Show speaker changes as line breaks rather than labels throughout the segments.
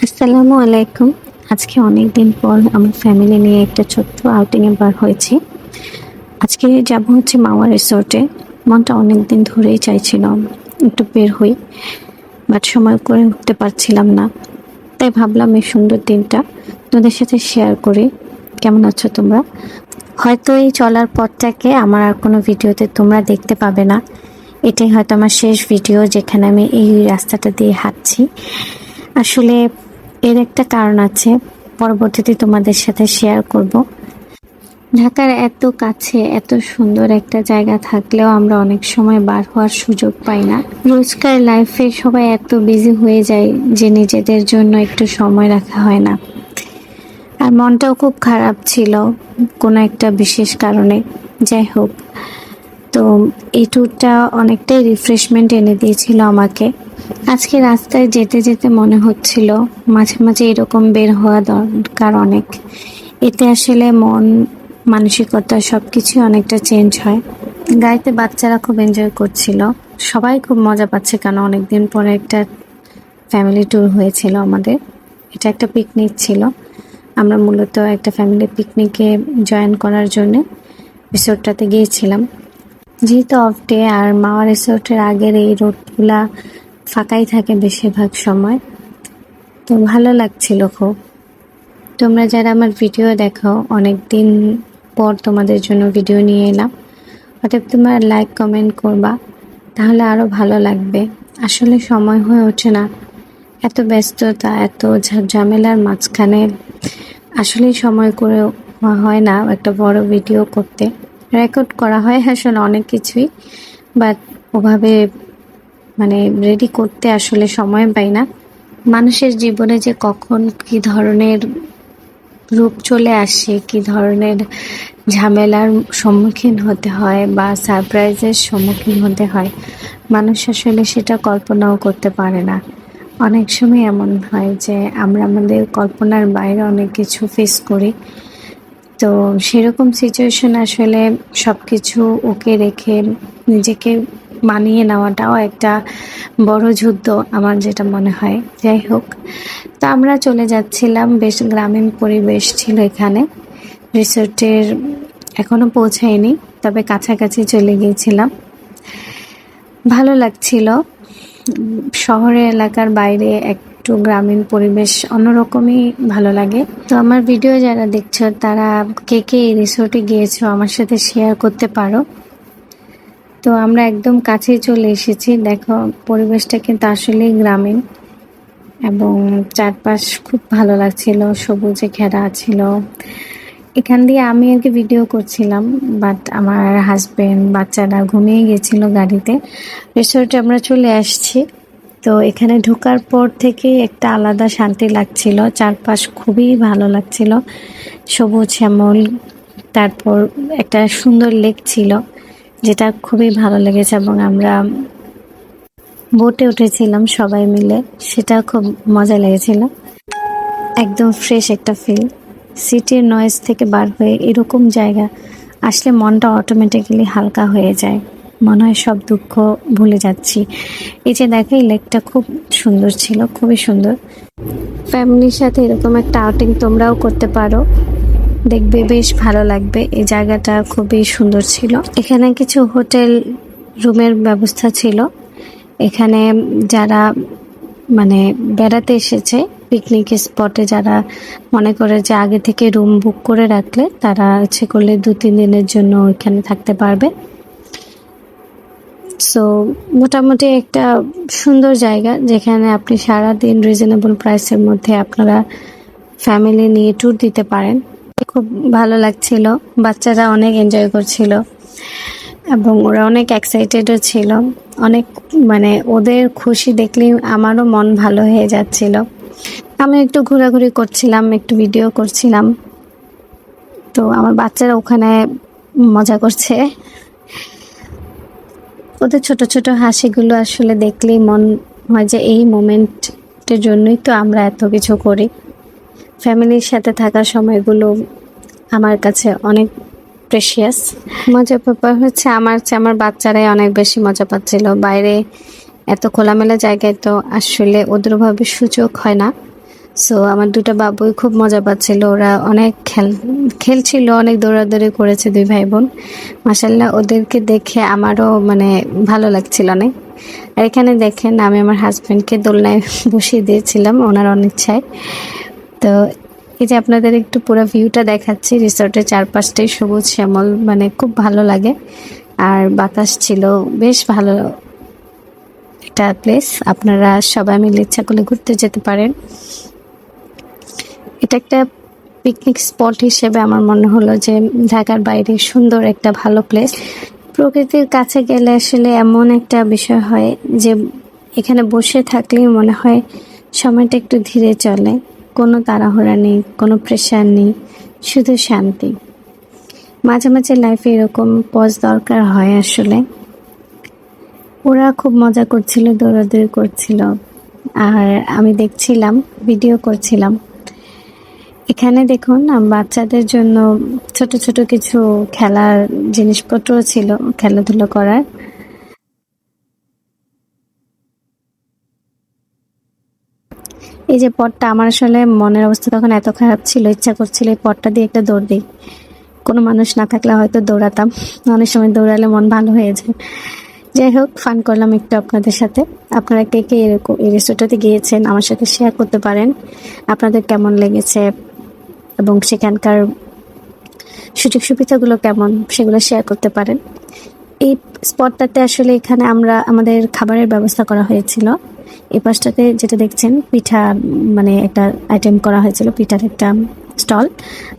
আসসালামু আলাইকুম। আজকে অনেক দিন পর আমার ফ্যামিলি নিয়ে একটা ছোট্ট আউটিংয়ে বার হয়েছি। আজকে যাব হচ্ছে মাওয়া রিসোর্টে। মনটা অনেক দিন ধরেই চাইছিল একটু বের হই, বাট সময় করে উঠতে পারছিলাম না। তাই ভাবলাম এই সুন্দর দিনটা তোমাদের সাথে শেয়ার করি। কেমন আছো তোমরা? হয়তো এই চলার পথটাকে আমার আর কোনো ভিডিওতে তোমরা দেখতে পাবে না। এটাই হয়তো আমার শেষ ভিডিও যেখানে আমি এই রাস্তাটা দিয়ে হাঁটছি। আসলে এর একটা কারণ আছে, পরবর্তীতে তোমাদের সাথে শেয়ার করব। ঢাকার এত কাছে এত সুন্দর একটা জায়গা থাকলেও আমরা অনেক সময় বার হওয়ার সুযোগ পাই না। রোজকার লাইফে সবাই এত বিজি হয়ে যায় যে নিজেদের জন্য একটু সময় রাখা হয় না। আর মনটাও খুব খারাপ ছিল কোনো একটা বিশেষ কারণে। যাই হোক, তো এই ট্যুরটা অনেকটাই রিফ্রেশমেন্ট এনে দিয়েছিল আমাকে। আজকে রাস্তায় যেতে যেতে মনে হচ্ছিল মাঝে মাঝে এরকম বের হওয়া দরকার অনেক। এতে আসলে মন মানসিকতা সবকিছু অনেকটা চেঞ্জ হয়। গাড়িতে বাচ্চারা খুব এনজয় করছিল, সবাই খুব মজা পাচ্ছে, কারণ অনেকদিন পরে একটা ফ্যামিলি ট্যুর হয়েছিল আমাদের। এটা একটা পিকনিক ছিল। আমরা মূলত একটা ফ্যামিলি পিকনিকে জয়েন করার জন্য রিসোর্টটাতে গিয়েছিলাম। যেহেতু অফ ডে আর মাওয়া রিসোর্টের আগের এই রোডগুলা ফাঁকাই থাকে বেশিরভাগ সময়, তো ভালো লাগছিল খুব। তোমরা যারা আমার ভিডিও দেখো, অনেক দিন পর তোমাদের জন্য ভিডিও নিয়ে এলাম। অতএব তোমরা লাইক কমেন্ট করবা, তাহলে আরও ভালো লাগবে। আসলে সময় হয়ে ওঠে না, এত ব্যস্ততা এত ঝামেলার মাঝখানে আসলেই সময় করে হয় না একটা বড় ভিডিও করতে। রেকর্ড করা হয় আসলে অনেক কিছুই, বাট ওভাবে রেডি করতে আসলে সময় পাই না। মানুষের জীবনে যে কখন কি ধরনের রূপ চলে আসে, কি ধরনের ঝামেলার সম্মুখীন হতে হয় বা সারপ্রাইজের সম্মুখীন হতে হয়, মানুষ আসলে সেটা কল্পনাও করতে পারে না। অনেক সময় এমন হয় যে আমরা আমাদের কল্পনার বাইরে অনেক কিছু ফেস করি। তো সেরকম সিচুয়েশন আসলে সব কিছু ওকে রেখে নিজেকে মানিয়ে নেওয়াটাও একটা বড় যুদ্ধ আমার যেটা মনে হয়। যাই হোক, তো আমরা চলে যাচ্ছিলাম, বেশ গ্রামীণ পরিবেশ ছিল এখানে। রিসোর্টের এখনো পৌঁছায়নি, তবে কাছাকাছি চলে গিয়েছিলাম। ভালো লাগছিল। শহরের এলাকার বাইরে একটু গ্রামীণ পরিবেশ অন্যরকমই ভালো লাগে। তো আমার ভিডিও যারা দেখছো তারা কে কে এই রিসোর্টে গিয়েছো আমার সাথে শেয়ার করতে পারো। তো আমরা একদম কাছেই চলে এসেছি। দেখো, পরিবেশটা কিন্তু আসলেই গ্রামীণ এবং চারপাশ খুব ভালো লাগছিল, সবুজে ঘেরা ছিল। এখান দিয়ে আমি আর কি ভিডিও করছিলাম, বাট আমার হাজবেন্ড বাচ্চারা ঘুমিয়ে গেছিল গাড়িতে। রিসোর্টে আমরা চলে আসছি। তো এখানে ঢোকার পর থেকে একটা আলাদা শান্তি লাগছিল, চারপাশ খুবই ভালো লাগছিল, সবুজ শ্যামল। তারপর একটা সুন্দর লেক ছিল যেটা খুবই ভালো লেগেছে, এবং আমরা বোটে উঠেছিলাম সবাই মিলে, সেটা খুব মজা লেগেছিল। একদম ফ্রেশ একটা ফিল। সিটির নয়েজ থেকে বার হয়ে এরকম জায়গা আসলে মনটা অটোমেটিক্যালি হালকা হয়ে যায়, মনে হয় সব দুঃখ ভুলে যাচ্ছি। এই যে দেখো, এই লেকটা খুব সুন্দর ছিল, খুবই সুন্দর। ফ্যামিলির সাথে এরকম একটা আউটিং তোমরাও করতে পারো, দেখবে বেশ ভালো লাগবে। এই জায়গাটা খুবই সুন্দর ছিল। এখানে কিছু হোটেল রুমের ব্যবস্থা ছিল। এখানে যারা বেড়াতে এসেছে পিকনিক স্পটে, যারা মনে করে যে আগে থেকে রুম বুক করে রাখলে তারা ইচ্ছে করলে 2-3 দিনের জন্য ওইখানে থাকতে পারবে। সো মোটামুটি একটা সুন্দর জায়গা যেখানে আপনি সারাদিন রিজনেবল প্রাইসের মধ্যে আপনারা ফ্যামিলি নিয়ে ট্যুর দিতে পারেন। খুব ভালো লাগছিল, বাচ্চারা অনেক এনজয় করছিল এবং ওরা অনেক এক্সাইটেডও ছিল। অনেক ওদের খুশি দেখলেই আমারও মন ভালো হয়ে যাচ্ছিল। আমি একটু ঘোরাঘুরি করছিলাম, একটু ভিডিও করছিলাম। তো আমার বাচ্চারা ওখানে মজা করছে। ওদের ছোট ছোট হাসিগুলো আসলে দেখলেই মন হয় যে এই মোমেন্টের জন্যই তো আমরা এত কিছু করি। ফ্যামিলির সাথে থাকার সময়গুলো আমার কাছে অনেক প্রেশিয়াস। মজার ব্যাপার হচ্ছে আমার বাচ্চারাই অনেক বেশি মজা পাচ্ছিল। বাইরে এত খোলামেলা জায়গায় তো আসলে ওদের ভাবে সুযোগ হয় না। সো আমার দুটো বাবুই খুব মজা পাচ্ছিল, ওরা অনেক খেলছিল, অনেক দৌড়াদৌড়ি করেছে দুই ভাই বোন। মাশাল্লাহ ওদেরকে দেখে আমারও মানে ভালো লাগছিল অনেক। আর এখানে দেখেন আমি আমার হাজব্যান্ডকে দোলনায় বসিয়ে দিয়েছিলাম ওনার অনিচ্ছায়। তো এই যে আপনাদের একটু পুরো ভিউটা দেখাচ্ছি, রিসোর্টের চারপাশটাই সবুজ শ্যামল, মানে খুব ভালো লাগে। আর বাতাস ছিল, বেশ ভালো একটা প্লেস। আপনারা সবাই মিলে ইচ্ছা করলে ঘুরতে যেতে পারেন। এটা একটা পিকনিক স্পট হিসেবে আমার মনে হলো যে ঢাকার বাইরে সুন্দর একটা ভালো প্লেস। প্রকৃতির কাছে গেলে আসলে এমন একটা বিষয় হয় যে এখানে বসে থাকলেই মনে হয় সময়টা একটু ধীরে চলে, কোনো তাড়াহুড়া নেই, কোনো প্রেশার নেই, শুধু শান্তি। মাঝে মাঝে লাইফে এরকম পজ দরকার হয় আসলে। ওরা খুব মজা করছিল, দৌড়াদৌড়ি করছিল, আর আমি দেখছিলাম, ভিডিও করছিলাম। এখানে দেখুন বাচ্চাদের জন্য ছোট ছোট কিছু খেলার জিনিসপত্র ছিল, খেলাধুলো করার। এই যে পটটা, আমার আসলে মনের অবস্থা তখন এত খারাপ ছিল, ইচ্ছা করছিল এই পটটা দিয়ে একটা দৌড় দিই। কোনো মানুষ না থাকলে হয়তো দৌড়াতাম, অনেক সময় দৌড়ালে মন ভালো হয়ে যায়। যাই হোক, ফান করলাম একটু আপনাদের সাথে। আপনারা কে কে এরকম এই রিসোর্টটাতে গিয়েছেন আমার সাথে শেয়ার করতে পারেন, আপনাদের কেমন লেগেছে এবং সেখানকার সুযোগ সুবিধাগুলো কেমন সেগুলো শেয়ার করতে পারেন। এই স্পটটাতে আসলে এখানে আমরা আমাদের খাবারের ব্যবস্থা করা হয়েছিল। এই পাশটাতে যেটা দেখছেন পিঠা, মানে একটা আইটেম করা হয়েছিল, পিঠার একটা স্টল।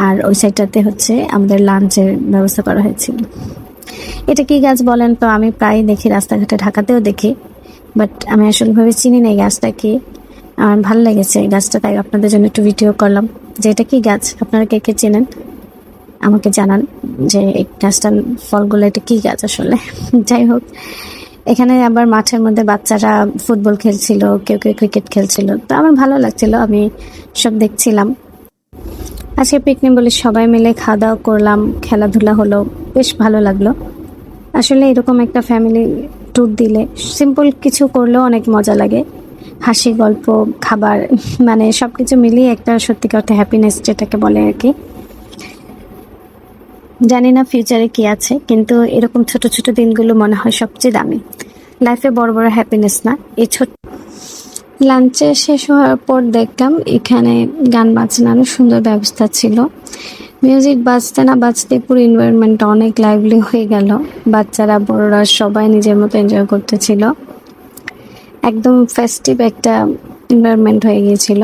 আর ওই সাইডটাতে হচ্ছে আমাদের লাঞ্চের ব্যবস্থা করা হয়েছিল। এটা কি গাছ বলেন তো? আমি প্রায় দেখি রাস্তাঘাটে, ঢাকাতেও দেখি, বাট আমি আসলে ভাবে চিনি না এই গাছটা কি। আমার ভালো লেগেছে এই গাছটা, তাই আপনাদের জন্য একটু ভিডিও করলাম যে এটা কি গাছ, আপনারা কে কে চেনেন আমাকে জানান যে এই গাছটার ফলগুলো এটা কি গাছ আসলে। যাই হোক, এখানে আবার মাঠের মধ্যে বাচ্চারা ফুটবল খেলছিল, কেউ কেউ ক্রিকেট খেলছিল, তো আমার ভালো লাগছিল, আমি সব দেখছিলাম। আজকে পিকনিক বলে সবাই মিলে খাওয়া দাওয়া করলাম, খেলাধুলা হলো, বেশ ভালো লাগলো। আসলে এরকম একটা ফ্যামিলি ট্যুর দিলে সিম্পল কিছু করলেও অনেক মজা লাগে। হাসি, গল্প, খাবার, মানে সবকিছু মিলিয়ে একটা সত্যিকার অর্থে হ্যাপিনেস যেটাকে বলে আর কি। জানি না ফিউচারে কি আছে, কিন্তু এরকম ছোট ছোট দিনগুলো মনে হয় সবচেয়ে দামি। লাইফে বড় বড় হ্যাপিনেস না, এই ছোট। লাঞ্চে শেষ হওয়ার পর দেখলাম এখানে গান বাজনারও সুন্দর ব্যবস্থা ছিল। মিউজিক বাজতে না বাজতে পুরো এনভায়রনমেন্টটা অনেক লাইভলি হয়ে গেল। বাচ্চারা বড়রা সবাই নিজের মতো এনজয় করতেছিল, একদম ফেস্টিভ একটা এনভায়রনমেন্ট হয়ে গিয়েছিল।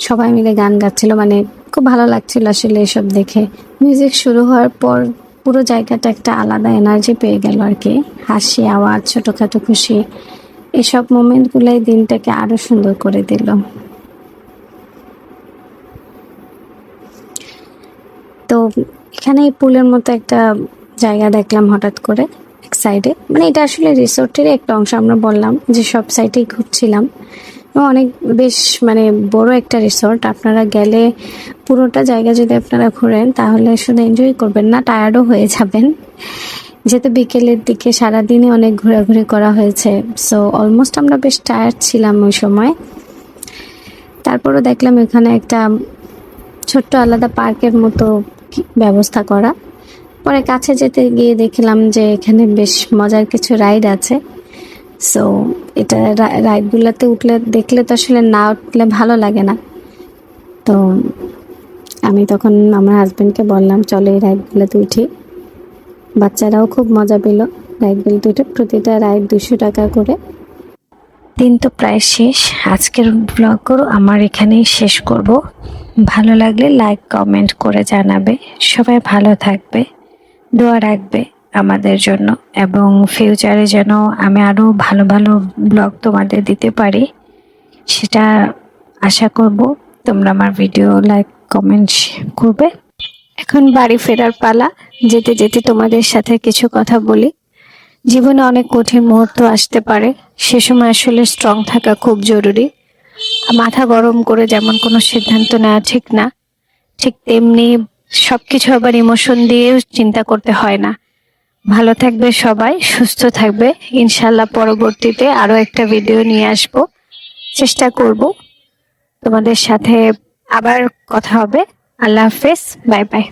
সবাই মিলে গান গাচ্ছিল, মানে খুব ভালো লাগছিল আসলে এসব দেখে। মিউজিক শুরু হওয়ার পর পুরো জায়গাটা একটা আলাদা এনার্জি পেয়ে গেল আর কি। হাসি, আওয়াজ, ছোটোখাটো খুশি, এসব মোমেন্টগুলোই দিনটাকে আরো সুন্দর করে দিল। তো এখানে পুলের মতো একটা জায়গা দেখলাম হঠাৎ করে এক সাইডে, মানে এটা আসলে রিসোর্টের একটা অংশ। আমরা বললাম যে সব সাইডেই ঘুরছিলাম, অনেক বেশ মানে বড় একটা রিসোর্ট। আপনারা গেলে পুরোটা জায়গা যদি আপনারা ঘোরেন তাহলে শুধু এনজয় করবেন না, টায়ার্ডও হয়ে যাবেন, যেহেতু বিকেলের দিকে সারাদিনে অনেক ঘোরাঘুরি করা হয়েছে। সো অলমোস্ট আমরা বেশ টায়ার্ড ছিলাম ওই সময়। তারপরও দেখলাম এখানে একটা ছোট্ট আলাদা পার্কের মতো ব্যবস্থা করা। পরে কাছে যেতে গিয়ে দেখলাম যে এখানে বেশ মজার কিছু রাইড আছে। সো এটা রাইডগুলোতে উঠলে দেখলে তো আসলে না উঠলে ভালো লাগে না। তো আমি তখন আমার হাজব্যান্ডকে বললাম চলো এই রাইডগুলোতে উঠি। বাচ্চারাও খুব মজা পেল রাইডগুলোতে উঠে। প্রতিটা রাইড 200 টাকা করে। দিন তো প্রায় শেষ, আজকের ব্লগও আমার এখানেই শেষ করব। ভালো লাগলে লাইক কমেন্ট করে জানাবে। সবাই ভালো থাকবে, দোয়া রাখবে আমাদের জন্য, এবং ফিউচারে যেন আমি আরো ভালো ভালো ব্লগ তোমাদের দিতে পারি সেটা আশা করব। তোমরা আমার ভিডিও লাইক কমেন্ট করবে। এখন বাড়ি ফেরার পালা। যেতে যেতে তোমাদের সাথে কিছু কথা বলি। জীবনে অনেক কঠিন মুহূর্ত আসতে পারে, সে সময় আসলে স্ট্রং থাকা খুব জরুরি। মাথা গরম করে যেমন কোনো সিদ্ধান্ত নেওয়া ঠিক না, ঠিক তেমনি সবকিছু আবার ইমোশন দিয়েও চিন্তা করতে হয় না। ভালো থাকবে সবাই, সুস্থ থাকবে। ইনশাল্লাহ পরবর্তীতে আরো একটা ভিডিও নিয়ে আসবো, চেষ্টা করব।
তোমাদের সাথে আবার কথা হবে। আল্লাহ হাফেজ, বাই বাই।